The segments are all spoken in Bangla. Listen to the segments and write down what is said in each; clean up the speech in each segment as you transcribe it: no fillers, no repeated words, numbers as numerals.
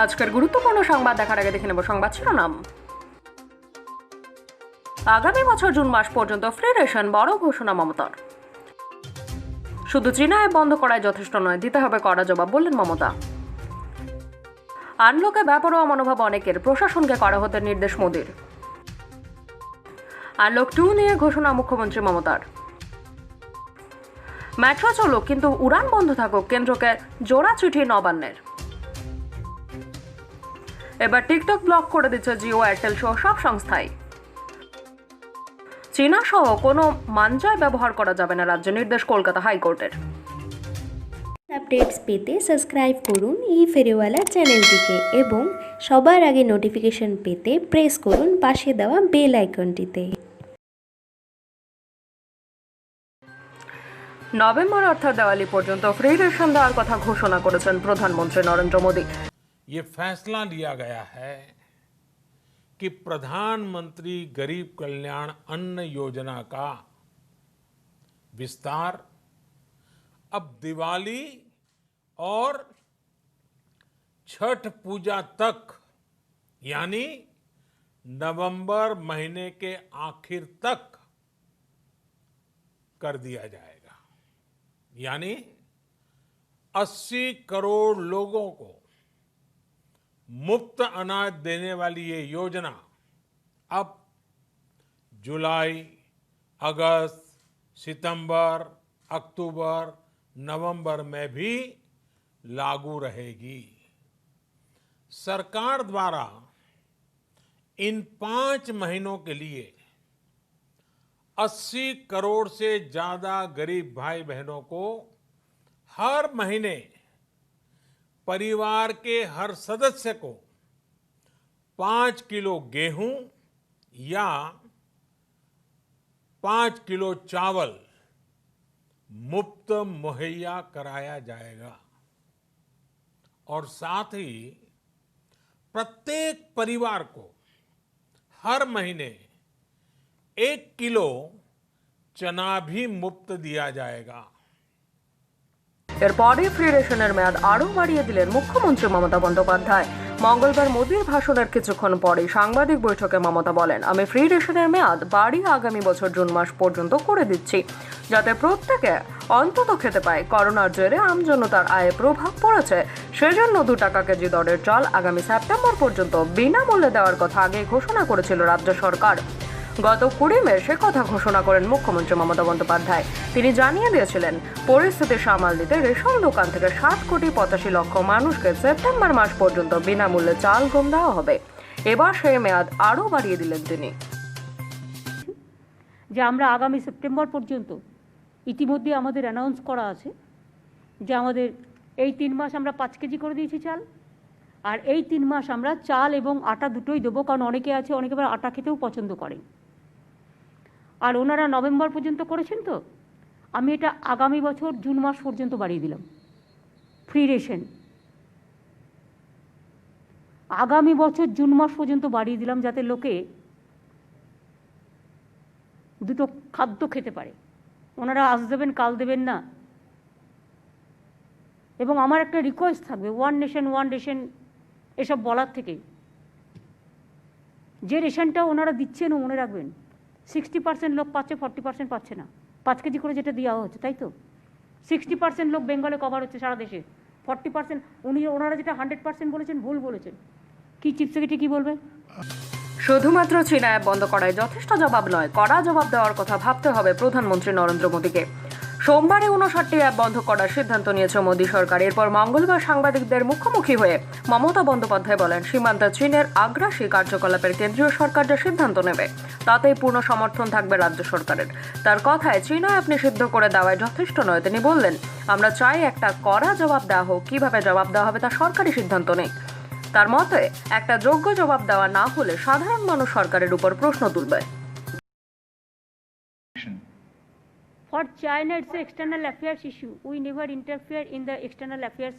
আজকের গুরুত্বপূর্ণ সংবাদ দেখার আগে দেখে নেব সংবাদ শিরোনাম। আগামী বছর জুন মাস পর্যন্ত ফ্রি রেশন, বড় ঘোষণা মমতার। শুধু চীনা অ্যাপ বন্ধ করায় যথেষ্ট নয়, দিতে হবে কড়া জবাব, বললেন মমতা। আনলকে বেপরোয়া মনোভাব অনেকের, প্রশাসনকে করা হতে নির্দেশ মোদির। আনলক 2 নিয়ে ঘোষণা মুখ্যমন্ত্রী মমতার। মেট্রো চলুক কিন্তু উড়ান বন্ধ থাকুক, কেন্দ্রকে জোড়া চিঠি নবান্নের। এবার টিকটক ব্লক করে দিচ্ছে জিও, এয়ারটেল সহ সব সংস্থাই। চীনা সহ কোনো মানজয় ব্যবহার করা যাবে না, রাজ্য নির্দেশ কলকাতা হাইকোর্টের। আপডেটস পেতে সাবস্ক্রাইব করুন এই ফেরিওয়ালা চ্যানেলটিকে এবং সবার আগে নোটিফিকেশন পেতে প্রেস করুন পাশে দেওয়া বেল আইকনটিতে। নভেম্বর অর্থাৎ দেওয়ালি পর্যন্ত ফ্রি রেশন দেওয়ার কথা ঘোষণা করেছেন প্রধানমন্ত্রী নরেন্দ্র মোদী। ये फैसला लिया गया है कि प्रधानमंत्री गरीब कल्याण अन्न योजना का विस्तार अब दिवाली और छठ पूजा तक यानी नवंबर महीने के आखिर तक कर दिया जाएगा। यानी 80 करोड़ लोगों को मुफ्त अनाज देने वाली ये योजना अब जुलाई, अगस्त, सितंबर, अक्टूबर, नवंबर में भी लागू रहेगी। सरकार द्वारा इन 5 महीनों के लिए 80 करोड़ से ज्यादा गरीब भाई बहनों को हर महीने परिवार के हर सदस्य को 5 किलो गेहूं या 5 किलो चावल मुफ्त मुहैया कराया जाएगा और साथ ही प्रत्येक परिवार को हर महीने 1 किलो चना भी मुफ्त दिया जाएगा। এরপরই ফ্রি রেশনের মেয়াদ আরও বাড়িয়ে দিলেন মুখ্যমন্ত্রী মমতা বন্দ্যোপাধ্যায়। মঙ্গলবার মোদির ভাষণের কিছুক্ষণ পরে সাংবাদিক বৈঠকে মমতা বলেন, আমি ফ্রি রেশনের মেয়াদ বাড়িয়ে আগামী বছর জুন মাস পর্যন্ত করে দিচ্ছি, যাতে প্রত্যেকে অন্তত খেতে পায়। করোনার জেরে আমজনতার আয়ে প্রভাব পড়েছে, সেজন্য 2 টাকা কেজি দরের চাল আগামী সেপ্টেম্বর পর্যন্ত বিনামূল্যে দেওয়ার কথা আগেই ঘোষণা করেছিল রাজ্য সরকার। গত 20 মে সে কথা ঘোষণা করেন মুখ্যমন্ত্রী মমতা বন্দ্যোপাধ্যায়। তিনি জানিয়ে দিয়েছিলেন, পরিস্থিতি সামাল দিতে রেশন দোকান থেকে 7,85,00,000 মানুষকে সেপ্টেম্বর মাস পর্যন্ত বিনামূল্যে চাল গম দেওয়া হবে। এবার সেই মেয়াদ আরও বাড়িয়ে দিলেন তিনি। যে আমরা আগামী সেপ্টেম্বর পর্যন্ত ইতিমধ্যে আমাদের অ্যানাউন্স করা আছে যে আমাদের এই 3 মাস আমরা 5 কেজি করে দিয়েছি চাল, আর এই 3 মাস আমরা চাল এবং আটা দুটোই দেবো, কারণ অনেকে আছে অনেকে আবার আটা খেতেও পছন্দ করেন। আর ওনারা নভেম্বর পর্যন্ত করেছেন, তো আমি এটা আগামী বছর জুন মাস পর্যন্ত বাড়িয়ে দিলাম ফ্রি রেশন। আগামী বছর জুন মাস পর্যন্ত বাড়িয়ে দিলাম যাতে লোকে দুটো খাদ্য খেতে পারে। ওনারা আজ দেবেন কাল দেবেন না। এবং আমার একটা রিকোয়েস্ট থাকবে, 1 নেশন 1 রেশন এসব বলার থেকে যে রেশনটা ওনারা দিচ্ছেন মনে রাখবেন 60% লোক পাচ্ছে, 40% পাচ্ছে না। 5 কেজি করে যেটা দেওয়া হচ্ছে, তাই তো 60% লোক বেঙ্গলে কভার হচ্ছে সারা দেশে, 40% ওনারা যেটা 100% বলেছেন ভুল বলেছেন। কি চিফ সেক্রেটারি কি বলবেন? শুধুমাত্র চীনা অ্যাপ বন্ধ করায় যথেষ্ট জবাব নয়, কড়া জবাব দেওয়ার কথা ভাবতে হবে প্রধানমন্ত্রী নরেন্দ্র মোদীকে। সোমবারে 59টি অ্যাপ বন্ধ করার সিদ্ধান্ত নিয়েছে মোদী সরকার। এরপর মঙ্গলবার সাংবাদিকদের মুখোমুখি হয়ে মমতা বন্দ্যোপাধ্যায় বলেন, সীমান্তে চীনের আগ্রাসী কার্যকলাপের কেন্দ্রীয় সরকার যে সিদ্ধান্ত নেবে তাতেই পূর্ণ সমর্থন থাকবে রাজ্য সরকারের। তার কথায় চীনা অ্যাপ নিষিদ্ধ করে দেওয়ায় যথেষ্ট নয়। তিনি বললেন, আমরা চাই একটা কড়া জবাব দেওয়া হোক, কিভাবে জবাব দেওয়া হবে তা সরকারি সিদ্ধান্ত নেই। তার মতে একটা যোগ্য জবাব দেওয়া না হলে সাধারণ মানুষ সরকারের উপর প্রশ্ন তুলবে। For China, it's an external affairs issue. We never interfere in the external affairs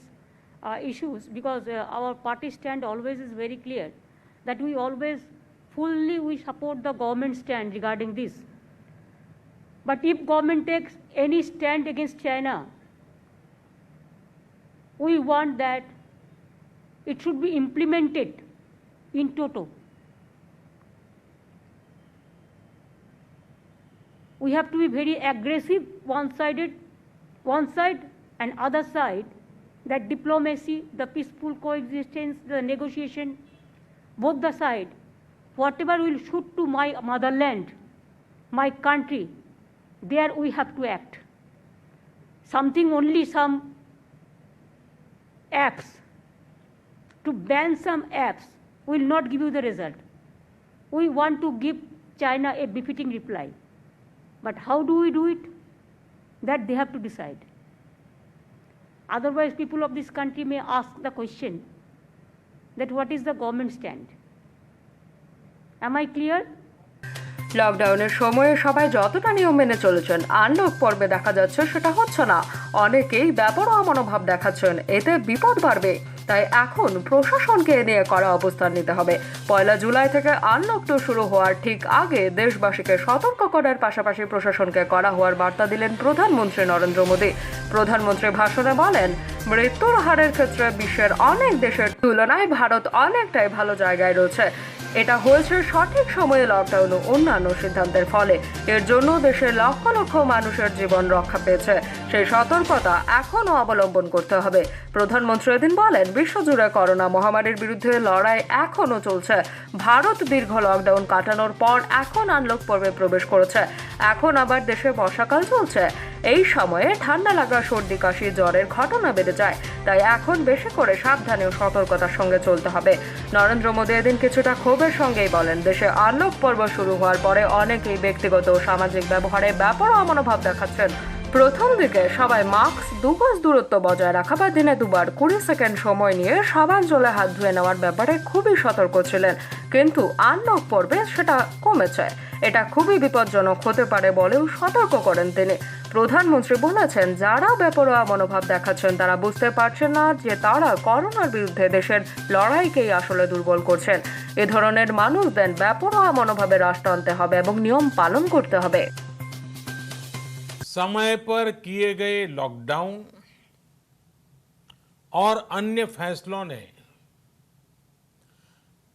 issues because our party stand always is very clear that we always fully we support the government stand regarding this. But if government takes any stand against China, we want that it should be implemented in toto. We have to be very aggressive, one side and other side, that diplomacy, the peaceful coexistence, the negotiation, both the side, whatever will suit to my motherland, my country, there we have to act. Only some apps, to ban some apps will not give you the result. We want to give China a befitting reply. But how do we do it? That they have to decide. Otherwise, people of this country may ask the question that what is the government stand? Am I clear? লকডাউনের সময়ে সবাই যতটা নিয়ম মেনে চলেছেন, আনলক পর্বে দেখা যাচ্ছে সেটা হচ্ছে না। অনেকেই বেপরোয়া মনোভাব দেখাচ্ছেন, এতে বিপদ বাড়বে। তাই এখন প্রশাসনকে এ নিয়ে কড়া অবস্থান নিতে হবে। 1 জুলাই থেকে আনলক 2 শুরু হওয়ার ঠিক আগে দেশবাসীকে সতর্ক করার পাশাপাশি প্রশাসনকে কড়া হওয়ার বার্তা দিলেন প্রধানমন্ত্রী নরেন্দ্র মোদী। প্রধানমন্ত্রী ভাষণে বলেন, মৃত্যুর হারের ক্ষেত্রে বিশ্বের অনেক দেশের তুলনায় ভারত অনেকটাই ভালো জায়গায় রয়েছে। এটা হয়েছে সঠিক সময়ে লকডাউন ও অন্যান্য সিদ্ধান্তের ফলে। এর জন্য দেশের লক্ষ লক্ষ মানুষের জীবন রক্ষা পেয়েছে। সেই সতর্কতা এখনও অবলম্বন করতে হবে। প্রধানমন্ত্রী এদিন বলেন, বিশ্বজুড়ে করোনা মহামারীর বিরুদ্ধে লড়াই এখনও চলছে। ভারত দীর্ঘ লকডাউন কাটানোর পর এখন আনলক পর্বে প্রবেশ করেছে। এখন আবার দেশে বর্ষাকাল চলছে। এই সময়ে ঠান্ডা লাগা, সর্দি, কাশি, জ্বরের ঘটনা বেড়ে যায়। তাই এখন বেশি করে সাবধানে ও সতর্কতার সঙ্গে চলতে হবে। নরেন্দ্র মোদী এদিন কিছুটা ক্ষোভের সঙ্গেই বলেন, দেশে আনলক পর্ব শুরু হওয়ার পরে অনেকেই ব্যক্তিগত ও সামাজিক ব্যবহারে বেপরোয়া মনোভাব দেখাচ্ছেন। প্রথম দিকে সবাই মাস্ক, 2 গজ দূরত্ব বজায় রাখা বা দিনে 2 বার 20 সেকেন্ড সময় নিয়ে সাবান জলে হাত ধুয়ে নেওয়ার ব্যাপারে খুবই সতর্ক ছিলেন। কিন্তু আনলক পর্বে সেটা কমেছে। এটা খুবই বিপজ্জনক হতে পারে বলেও সতর্ক করেন তিনি। প্রধানমন্ত্রী বলেছেন, যারা বেপরোয়া মনোভাব দেখাচ্ছেন তারা বুঝতে পারছেন না যে তারা করোনার বিরুদ্ধে দেশের লড়াইকেই আসলে দুর্বল করছেন। এ ধরনের মানুষদের বেপরোয়া মনোভাবে রাশ টানতে হবে এবং নিয়ম পালন করতে হবে। समय पर किए गए लॉकडाउन और अन्य फैसलों ने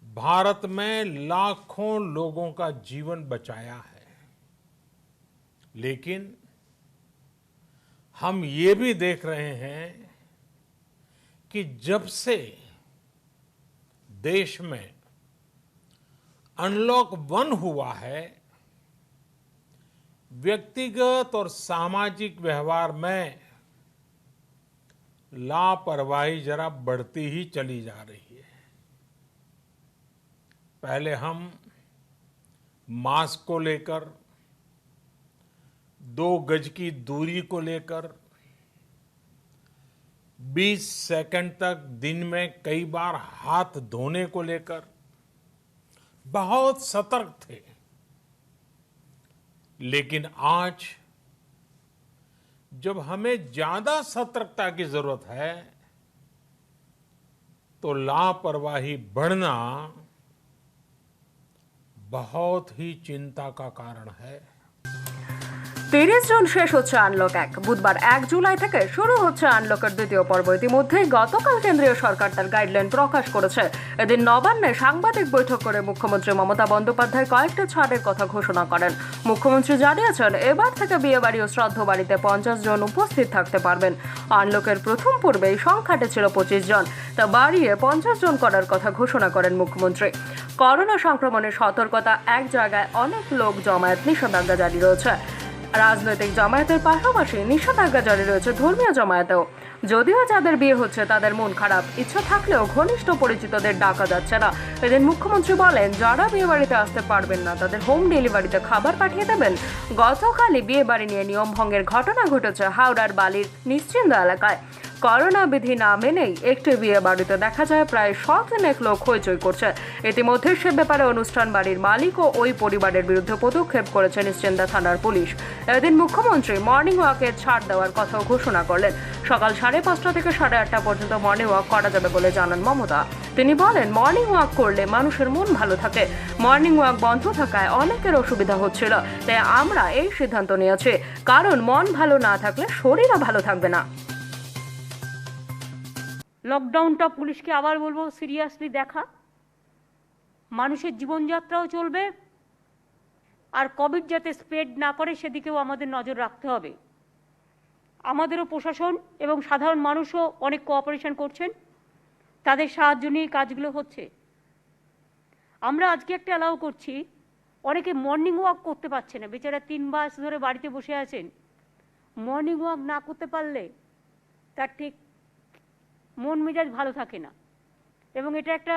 भारत में लाखों लोगों का जीवन बचाया है। लेकिन हम ये भी देख रहे हैं कि जब से देश में अनलॉक 1 हुआ है, व्यक्तिगत और सामाजिक व्यवहार में लापरवाही जरा बढ़ती ही चली जा रही है। पहले हम मास्क को लेकर, 2 गज की दूरी को लेकर 20 सेकंड तक दिन में कई बार हाथ धोने को लेकर बहुत सतर्क थे। लेकिन आज जब हमें ज्यादा सतर्कता की जरूरत है, तो लापरवाही बढ़ना बहुत ही चिंता का कारण है। 30 জুন শেষ হচ্ছে আনলক 1। বুধবার 1 জুলাই থেকে শুরু হচ্ছে আনলকের দ্বিতীয় পর্ব। ইতিমধ্যে গতকাল কেন্দ্রীয় সরকার তার গাইডলাইন প্রকাশ করেছে। এদিন নবান্নে সাংবাদিক বৈঠক করে মুখ্যমন্ত্রী মমতা বন্দ্যোপাধ্যায় কয়েকটা ছাড়ের কথা ঘোষণা করেন। মুখ্যমন্ত্রী জানিয়েছেন, এবার থেকে বিয়েবাড়ি ও শ্রাদ্ধ বাড়িতে 50 জন উপস্থিত থাকতে পারবেন। আনলকের প্রথম পর্বে এই সংখ্যাটা ছিল 25 জন, তা বাড়িয়ে 50 জন করার কথা ঘোষণা করেন মুখ্যমন্ত্রী। করোনা সংক্রমণের সতর্কতা এক জায়গায় অনেক লোক জমায়েত নিষেধাজ্ঞা জারি রয়েছে। রাজনৈতিক জমায়েতের পাশাপাশি নিষেধাজ্ঞা জারি রয়েছে ধর্মীয় জমায়েতেও। যদিও যাদের বিয়ে হচ্ছে তাদের মন খারাপ, ইচ্ছা থাকলেও ঘনিষ্ঠ পরিচিতদের ডাকা যাচ্ছে না। এদিন মুখ্যমন্ত্রী বলেন, যারা বিয়ে বাড়িতে আসতে পারবেন না তাদের হোম ডেলিভারিতে খাবার পাঠিয়ে দেবেন। গতকালই বিয়ে বাড়ি নিয়ে নিয়ম ভঙ্গের ঘটনা ঘটেছে হাওড়ার বালির নিশ্চিন্দা এলাকায়। করোনা বিধি না মেনেই একটি বিয়ে বাড়িতে দেখা যায় প্রায় 100 লোক হইচই করছে। ইতিমধ্যে সে ব্যাপারে অনুষ্ঠান বাড়ির মালিক ও ওই পরিবারের বিরুদ্ধে পদক্ষেপ করেছে নিশ্চিন্দা থানার পুলিশ। এদিন মুখ্যমন্ত্রী মর্নিং ওয়াকের ছাড় দেওয়ার কথাও ঘোষণা করলেন। সকাল 5:30 থেকে 8:30 পর্যন্ত মর্নিং ওয়াক করা যাবে বলে জানান মমতা। তিনি বলেন, মর্নিং ওয়াক করলে মানুষের মন ভালো থাকে। মর্নিং ওয়াক বন্ধ থাকায় অনেকের অসুবিধা হচ্ছিল, তাই আমরা এই সিদ্ধান্ত নিয়েছি। কারণ মন ভালো না থাকলে শরীরও ভালো থাকবে না। লকডাউনটা পুলিশকে আবার বলবো সিরিয়াসলি দেখা, মানুষের জীবনযাত্রাও চলবে, আর কোভিড যাতে স্প্রেড না করে সেদিকেও আমাদের নজর রাখতে হবে। আমাদেরও প্রশাসন এবং সাধারণ মানুষও অনেক কোঅপারেশন করছেন, তাদের সাহায্য নিয়ে কাজগুলো হচ্ছে। আমরা আজকে একটা অ্যালাউ করছি, অনেকে মর্নিং ওয়াক করতে পারছে না, বেচারা 3 মাস ধরে বাড়িতে বসে আছেন। মর্নিং ওয়াক না করতে পারলে তার ঠিক মন মেজাজ ভালো থাকে না, এবং এটা একটা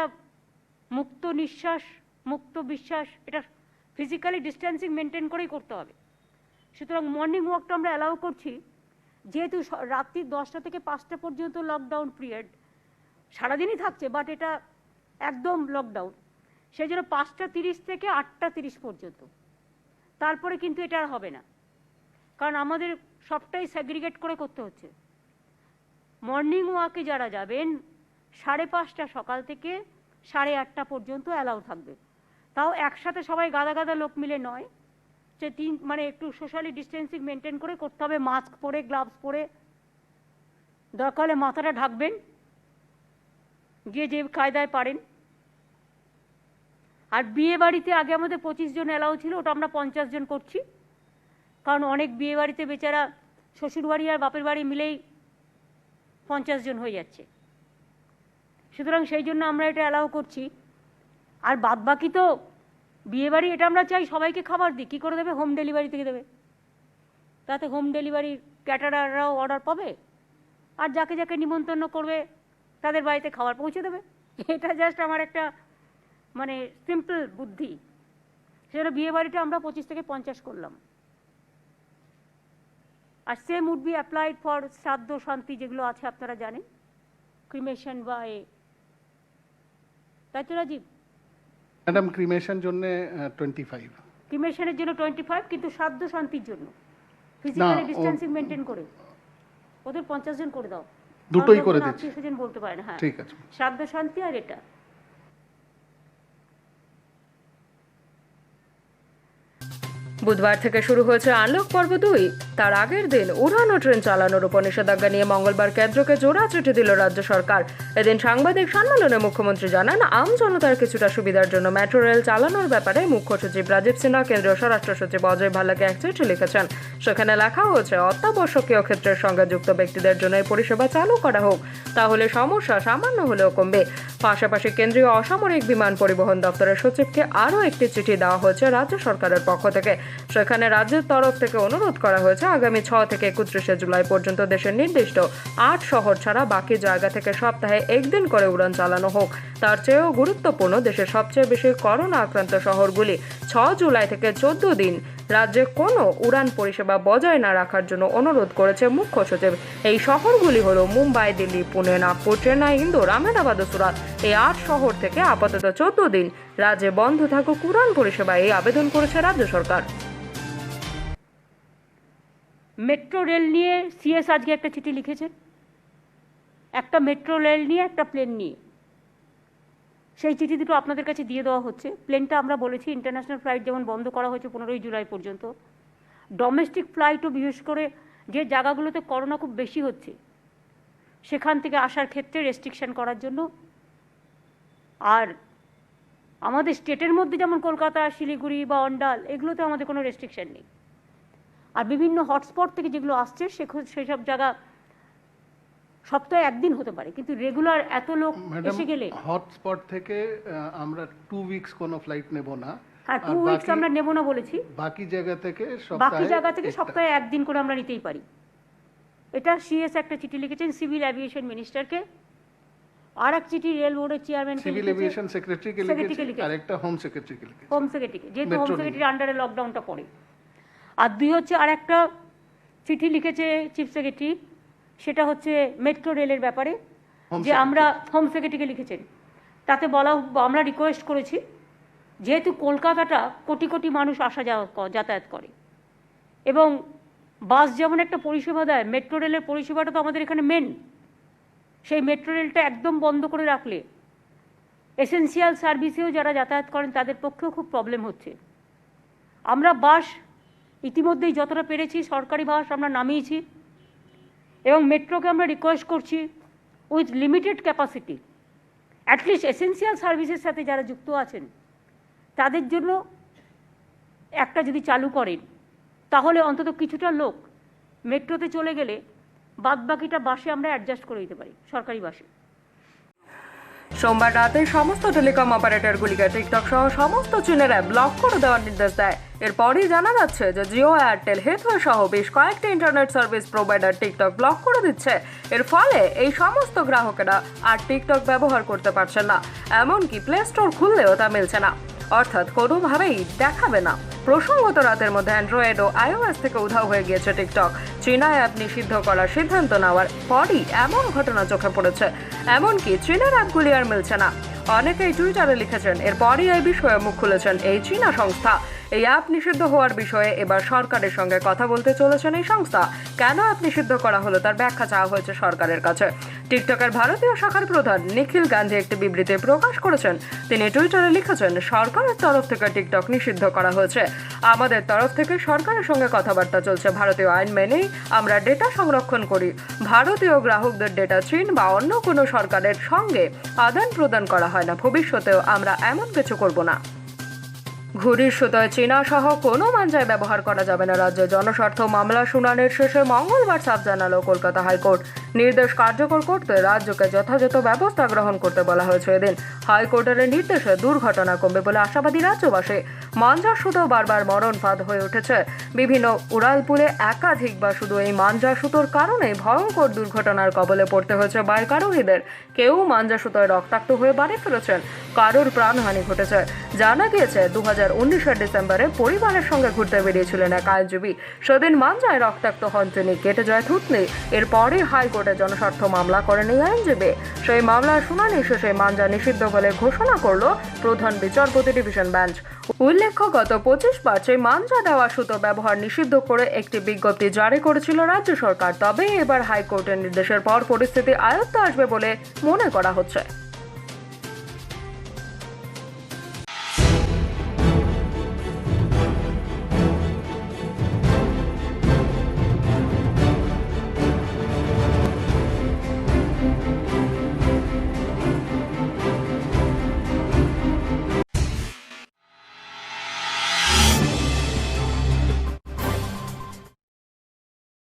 মুক্ত নিঃশ্বাস, মুক্ত বিশ্বাস, এটা ফিজিক্যালি ডিস্টেন্সিং মেনটেন করেই করতে হবে। সুতরাং মর্নিং ওয়াকটা আমরা অ্যালাউ করছি, যেহেতু রাত্রি 10টা থেকে 5টা পর্যন্ত লকডাউন পিরিয়ড, সারাদিনই থাকছে, বাট এটা একদম লকডাউন, সেই জন্য 5টা 30 থেকে 8টা 30 পর্যন্ত। তারপরে কিন্তু এটা আর হবে না, কারণ আমাদের সবটাই সেগ্রিগেট করে করতে হচ্ছে। মর্নিং ওয়াকে যারা যাবেন 5:30 সকাল থেকে 8:30 পর্যন্ত অ্যালাউ থাকবে, তাও একসাথে সবাই গাদা গাদা লোক মিলে নয়, যে মানে একটু সোশ্যালি ডিস্টেন্সিং মেনটেন করে করতে হবে, মাস্ক পরে, গ্লাভস পরে, দরকার হলে মাথাটা ঢাকবেন, গিয়ে যে কায়দায় পারেন। আর বিয়ে বাড়িতে আগে আমাদের 25 জন অ্যালাউ ছিল, ওটা আমরা 50 জন করছি, কারণ অনেক বিয়ে বাড়িতে বেচারা শ্বশুরবাড়ি আর বাপের বাড়ি মিলেই 50 জন হয়ে যাচ্ছে। সুতরাং সেই জন্য আমরা এটা অ্যালাউ করছি। আর বাদ বাকি তো বিয়ে বাড়ি, এটা আমরা চাই সবাইকে খাবার দিই, কী করে দেবে? হোম ডেলিভারি থেকে দেবে, তাতে হোম ডেলিভারির ক্যাটারাররাও অর্ডার পাবে, আর যাকে যাকে নিমন্ত্রণ করবে তাদের বাড়িতে খাবার পৌঁছে দেবে। এটা জাস্ট আমার একটা মানে সিম্পল বুদ্ধি। সেজন্য বিয়ে বাড়িটা আমরা 25 থেকে 50 করলাম। আর same would be applied for shraddha shanti যেগুলো আছে, আপনারা জানেন, ক্রিমেশন বা তাই তো রাজীব? ম্যাডাম ক্রিমেশন জন্য 25, ক্রিমেশনের জন্য 25, কিন্তু শ্রাদ্ধ শান্তির জন্য ফিজিক্যালি ডিস্টেন্সিং মেনটেন করে ওদের 50 জন করে দাও, দুটোই করে দিচ্ছি। 30 জন বলতে পারেন, হ্যাঁ ঠিক আছে। শ্রাদ্ধ শান্তি আর এটা। বুধবার থেকে শুরু হয়েছে আনলক পর্ব 2। তার আগের দিন উড়ান ও ট্রেন চালানোর উপর নিষেধাজ্ঞা নিয়ে মঙ্গলবার কেন্দ্রকে জোড়া চিঠি দিল রাজ্য সরকার। এদিন সাংবাদিক সম্মেলনে মুখ্যমন্ত্রী জানান, আম জনতার কিছুটা সুবিধার জন্য মেট্রো রেল চালানোর ব্যাপারে মুখ্য সচিব রাজীব সিনহা কেন্দ্রীয় স্বরাষ্ট্র সচিব অজয় ভাল্লাকে এক চিঠি লিখেছেন। সেখানে লেখা হয়েছে, অত্যাবশ্যকীয় ক্ষেত্রের সঙ্গে যুক্ত ব্যক্তিদের জন্য এই পরিষেবা চালু করা হোক, তাহলে সমস্যা সামান্য হলেও কমবে। পাশাপাশি কেন্দ্রীয় অসামরিক বিমান পরিবহন দপ্তরের সচিবকে আরও একটি চিঠি দেওয়া হয়েছে রাজ্য সরকারের পক্ষ থেকে। সেখানে রাজ্যের তরফ থেকে অনুরোধ করা হয়েছে, আগামী 6 থেকে 31 জুলাই পর্যন্ত দেশের নির্দিষ্ট 8 শহর ছাড়া বাকি জায়গা থেকে সপ্তাহে 1 দিন করে উড়ান চালানো হোক। তার চেয়েও গুরুত্বপূর্ণ, দেশের সবচেয়ে বেশি করোনা আক্রান্ত শহরগুলি 6 জুলাই থেকে 14 দিন রাজ্যে কোনো উড়ান পরিষেবা বজায় না রাখার জন্য অনুরোধ করেছে মুখ্য সচিব। এই শহরগুলি হলো মুম্বাই, দিল্লি, পুনে, নাগপুর, চেন্নাই, ইন্দোর, আহমেদাবাদ ও সুরাত। এই 8 শহর থেকে আপাতত 14 দিন রাজ্যে বন্ধ থাকুক উড়ান পরিষেবা, এই আবেদন করেছে রাজ্য সরকার। মেট্রো রেল নিয়ে সিএস আজকে একটা চিঠি লিখেছেন, একটা মেট্রো রেল নিয়ে, একটা প্লেন নিয়ে। সেই চিঠি দুটো আপনাদের কাছে দিয়ে দেওয়া হচ্ছে। প্লেনটা আমরা বলেছি ইন্টারন্যাশনাল ফ্লাইট যেমন বন্ধ করা হয়েছে 15 জুলাই পর্যন্ত, ডোমেস্টিক ফ্লাইটও বিশেষ করে যে জায়গাগুলোতে করোনা খুব বেশি হচ্ছে সেখান থেকে আসার ক্ষেত্রে রেস্ট্রিকশন করার জন্য। আর আমাদের স্টেটের মধ্যে যেমন কলকাতা, শিলিগুড়ি বা অন্ডাল, এগুলোতে আমাদের কোনো রেস্ট্রিকশন নেই। আর বিভিন্ন হটস্পট থেকে যেগুলো আসছে সেসব জায়গা সপ্তাহে 1 দিন হতে পারে, কিন্তু রেগুলার এত লোক এসে গেলে হটস্পট থেকে আমরা 2 উইকস কোনো ফ্লাইট নেব না। হ্যাঁ, 2 উইকস আমরা নেব না বলেছি, বাকি জায়গা থেকে সপ্তাহে 1 দিন করে আমরা নিতেই পারি। এটা সিএস একটা চিঠি লিখেছেন সিভিল এভিয়েশন মিনিস্টারকে, আর এক চিঠি রেল বোর্ডের চেয়ারম্যান, সিভিল এভিয়েশন সেক্রেটারিকে লিখেছে, আর একটা হোম সেক্রেটারিকে লিখেছে। হোম সেক্রেটারিকে, যেহেতু হোম সেক্রেটারির আন্ডারে লকডাউনটা পড়ে। আর 2 হচ্ছে আর একটা চিঠি লিখেছে চিফ সেক্রেটারি, সেটা হচ্ছে মেট্রো রেলের ব্যাপারে, যে আমরা হোম সেক্রেটারিকে লিখেছেন। তাতে বলা, আমরা রিকোয়েস্ট করেছি, যেহেতু কলকাতাটা কোটি কোটি মানুষ আসা যাওয়া যাতায়াত করে এবং বাস যেমন একটা পরিষেবা দেয়, মেট্রো রেলের পরিষেবাটা তো আমাদের এখানে মেন। সেই মেট্রো রেলটা একদম বন্ধ করে রাখলে এসেন্সিয়াল সার্ভিসেও যারা যাতায়াত করেন তাদের পক্ষেও খুব প্রবলেম হচ্ছে। আমরা বাস ইতিমধ্যেই যতটা পেরেছি সরকারি বাস আমরা নামিয়েছি, এবং মেট্রোকে আমরা রিকোয়েস্ট করছি with limited capacity, at least essential সার্ভিসের সাথে যারা যুক্ত আছেন তাদের জন্য একটা যদি চালু করেন, তাহলে অন্তত কিছুটা লোক মেট্রোতে চলে গেলে বাদবাকিটা বাসে আমরা অ্যাডজাস্ট করে দিতে পারি, সরকারি বাসে। সোমবার রাতে সমস্ত টেলিকম অপারেটরগুলিকে টিকটক সহ সমস্ত চীনের অ্যাপ ব্লক করে দেওয়ার নির্দেশ দেয়। এরপরই জানা যাচ্ছে যে জিও, এয়ারটেল, হেথওয়ে সহ বেশ কয়েকটি internet service provider TikTok block করে দিচ্ছে। এর ফলে এই সমস্ত গ্রাহকেরা আর টিকটক ব্যবহার করতে পারছেন না, এমনকি প্লে স্টোর খুললেও তা মিলছে না, অর্থাৎ কোনোভাবেই দেখাবে না। প্রসঙ্গত রাতের মধ্যে অ্যান্ড্রয়েড ও iOS থেকে উধাও হয়ে গিয়েছে টিকটক। চীনা অ্যাপ নিষিদ্ধ করার সিদ্ধান্ত নেওয়ার পরই এমন ঘটনা চোখে পড়েছে, এমনকি চীনের অ্যাপগুলি আর মিলছে না। অনেকেই টুইটারে লিখেছেন, এরপরই এই বিষয়ে মুখ খুলেছেন এই চীনা সংস্থা। এই অ্যাপ নিষিদ্ধ হওয়ার বিষয়ে এবার সরকারের সঙ্গে কথা বলতে চলেছেন এই সংস্থা। কেন অ্যাপ নিষিদ্ধ করা হলো তার ব্যাখ্যা চাওয়া হয়েছে সরকারের কাছে। টিকটকের ভারতীয় শাখার প্রধান নিখিল গান্ধী একটি বিবৃতি প্রকাশ করেছেন। তিনি টুইটারে লিখেছেন, সরকারের তরফ থেকে টিকটক নিষিদ্ধ করা হয়েছে। আমাদের তরফ থেকে সরকারের সঙ্গে কথাবার্তা চলছে। ভারতীয় আইন মেনেই আমরা ডেটা সংরক্ষণ করি। ভারতীয় গ্রাহকদের ডেটা চীন বা অন্য কোনো সরকারের সঙ্গে আদান প্রদান করা হয় না। ভবিষ্যতেও আমরা এমন কিছু করব না। ঘুড়ির সুতোয় চীনা সহ কোনো মাঞ্জায় ব্যবহার করা যাবে না। রাজ্যে জনস্বার্থ মামলা শুনানির শেষে মঙ্গলবার চাপ জানালো কলকাতা হাইকোর্ট। নির্দেশ কার্যকর করতে রাজ্যকে যথাযথ ব্যবস্থা গ্রহণ করতে বলা হয়েছে। এদিন হাইকোর্টের নির্দেশে দুর্ঘটনা কমবে বলে আশাবাদী রাজ্যবাসী। মাঞ্জার সুতো বারবার মরণ ফাঁদ হয়ে উঠেছে। বিভিন্ন উড়ালপুলে একাধিক বা শুধু এই মাঞ্জা সুতোর কারণে ভয়ঙ্কর দুর্ঘটনার কবলে পড়তে হয়েছে বাইক আরোহীদের। কেউ মাঞ্জা সুতোয় রক্তাক্ত হয়ে বাড়ি ফিরেছেন, কারোর প্রাণহানি ঘটেছে। জানা গিয়েছে 2019 ডিসেম্বরে পরিবারের সঙ্গে ঘুরতে বেরিয়েছিলেন এক আইনজীবী। সেদিন মাঞ্জায় রক্তাক্ত হন তিনি, কেটে যায় থুতনি। এরপরে হাইকোর্টে জনস্বার্থ মামলা করেন এই আইনজীবী। সেই মামলার শুনানি শেষে মাঞ্জা নিষিদ্ধ বলে ঘোষণা করল প্রধান বিচারপতি ডিভিশন বেঞ্চ। উল্লেখ্য, গত 25 মার্চে মাঞ্জা দেওয়া সুতো ব্যবহার নিষিদ্ধ করে একটি বিজ্ঞপ্তি জারি করেছিল রাজ্য সরকার। তবে এবার হাইকোর্টের নির্দেশের পর পরিস্থিতি আয়ত্তে আসবে বলে মনে করা হচ্ছে।